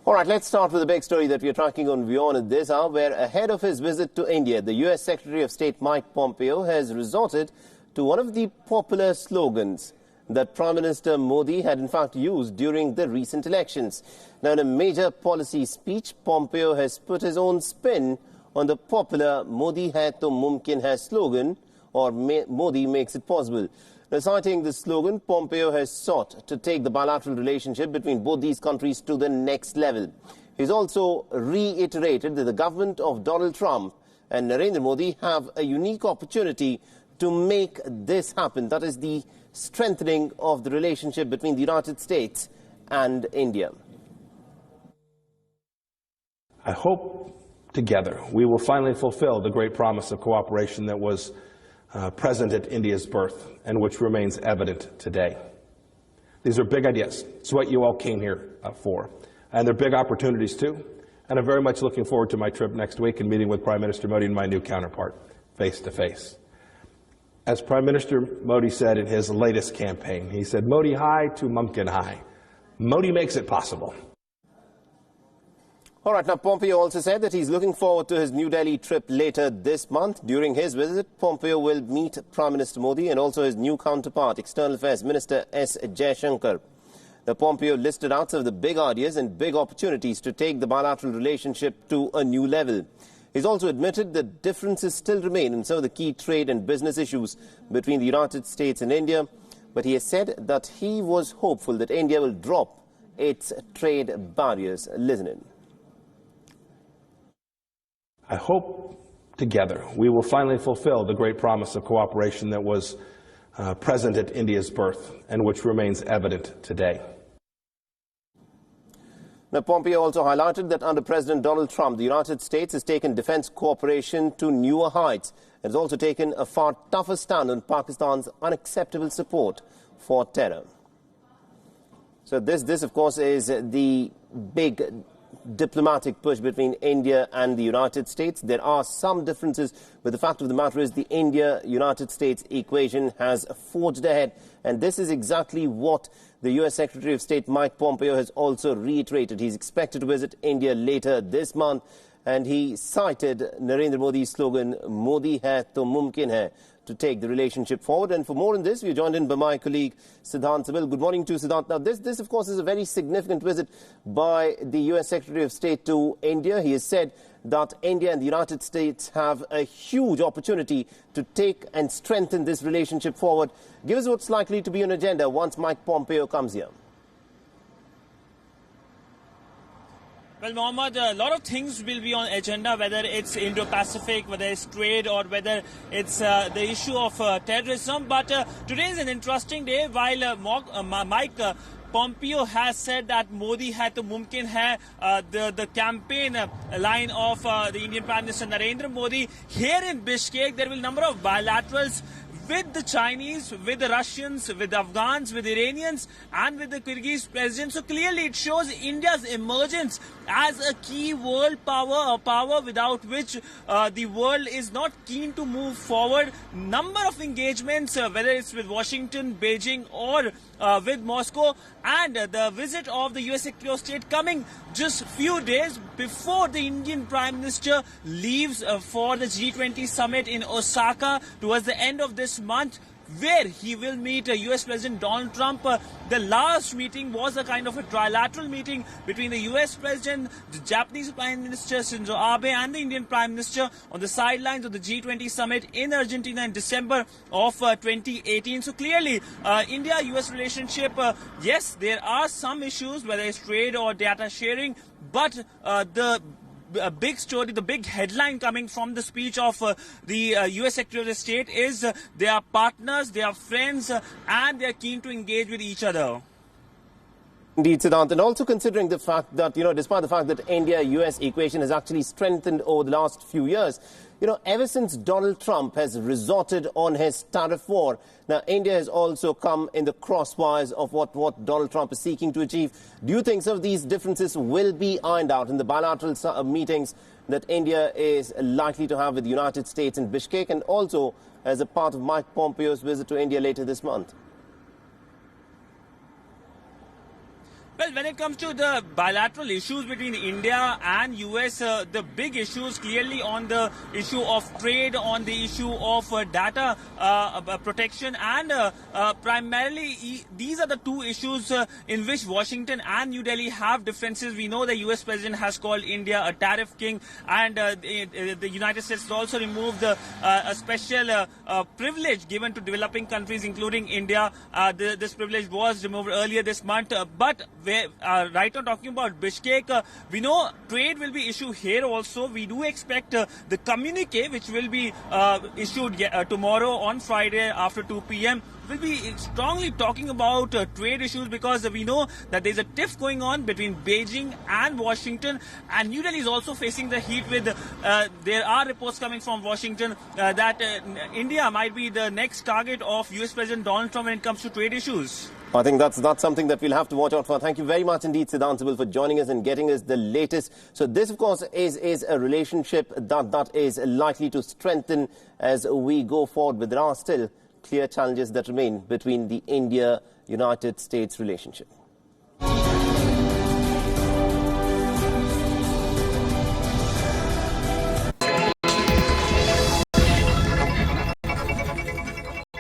All right, let's start with the big story that we're tracking on WION at this hour, where ahead of his visit to India, the U.S. Secretary of State Mike Pompeo has resorted to one of the popular slogans that Prime Minister Modi had in fact used during the recent elections. Now, in a major policy speech, Pompeo has put his own spin on the popular Modi hai to mumkin hai slogan, or Modi makes it possible. Now, citing this slogan, Pompeo has sought to take the bilateral relationship between both these countries to the next level. He's also reiterated that the government of Donald Trump and Narendra Modi have a unique opportunity to make this happen. That is the strengthening of the relationship between the United States and India. I hope together we will finally fulfill the great promise of cooperation that was present at India's birth and which remains evident today. These are big ideas. It's what you all came here for. And they're big opportunities too. And I'm very much looking forward to my trip next week and meeting with Prime Minister Modi and my new counterpart face to face. As Prime Minister Modi said in his latest campaign, he said, Modi hai to mumkin hai. Modi makes it possible. All right, now Pompeo also said that he's looking forward to his New Delhi trip later this month. During his visit, Pompeo will meet Prime Minister Modi and also his new counterpart, External Affairs Minister S. Jaishankar. The Pompeo listed out some of the big ideas and big opportunities to take the bilateral relationship to a new level. He's also admitted that differences still remain in some of the key trade and business issues between the United States and India, but he has said that he was hopeful that India will drop its trade barriers. Listen in. I hope together we will finally fulfill the great promise of cooperation that was present at India's birth and which remains evident today. Now, Pompeo also highlighted that under President Donald Trump, the United States has taken defense cooperation to newer heights. It has also taken a far tougher stand on Pakistan's unacceptable support for terror. So this of course, is the big diplomatic push between India and the United States. There are some differences, but the fact of the matter is the India-United States equation has forged ahead, and this is exactly what the U.S. Secretary of State Mike Pompeo has also reiterated. He's expected to visit India later this month, and he cited Narendra Modi's slogan, Modi hai to mumkin hai, to take the relationship forward. And for more on this, we're joined in by my colleague Siddhant Sabil. Good morning to Siddhant. Now, this of course is a very significant visit by the U.S. Secretary of State to India. He has said that India and the United States have a huge opportunity to take and strengthen this relationship forward. Give us what's likely to be on agenda once Mike Pompeo comes here. Well, Mohammed, a lot of things will be on agenda, whether it's Indo-Pacific, whether it's trade, or whether it's the issue of terrorism. But today is an interesting day. While Mike Pompeo has said that Modi hai to mumkin hai, the campaign line of the Indian Prime Minister Narendra Modi, here in Bishkek, there will be a number of bilaterals with the Chinese, with the Russians, with the Afghans, with the Iranians, and with the Kyrgyz president. So clearly it shows India's emergence as a key world power, a power without which the world is not keen to move forward. Number of engagements, whether it's with Washington, Beijing, or with Moscow, and the visit of the U.S. Secretary of State coming just few days before the Indian Prime Minister leaves for the G20 summit in Osaka towards the end of this month, where he will meet U.S. President Donald Trump. The last meeting was a kind of a trilateral meeting between the U.S. President, the Japanese Prime Minister Shinzo Abe, and the Indian Prime Minister on the sidelines of the G20 summit in Argentina in December of 2018. So clearly, India-U.S. relationship, yes, there are some issues, whether it's trade or data sharing, but a big story, the big headline coming from the speech of the U.S. Secretary of State is they are partners, they are friends, and they are keen to engage with each other. Indeed, Siddhant, and also considering the fact that, despite the fact that India-US equation has actually strengthened over the last few years, ever since Donald Trump has resorted on his tariff war, now India has also come in the crosswires of what Donald Trump is seeking to achieve. Do you think some of these differences will be ironed out in the bilateral meetings that India is likely to have with the United States in Bishkek, and also as a part of Mike Pompeo's visit to India later this month? Well, when it comes to the bilateral issues between India and US, the big issues clearly on the issue of trade, on the issue of data protection, and primarily these are the two issues in which Washington and New Delhi have differences. We know the US president has called India a tariff king, and the United States has also removed a special privilege given to developing countries, including India. This privilege was removed earlier this month, but right now talking about Bishkek, we know trade will be issued here also. We do expect the communique, which will be issued tomorrow on Friday after 2 p.m. will be strongly talking about trade issues, because we know that there's a tiff going on between Beijing and Washington, and New Delhi is also facing the heat with there are reports coming from Washington that India might be the next target of US President Donald Trump when it comes to trade issues. I think that's something that we'll have to watch out for. Thank you very much indeed, Siddhant Sibil, for joining us and getting us the latest. So this, of course, is a relationship that is likely to strengthen as we go forward, but there are still clear challenges that remain between the India-United States relationship.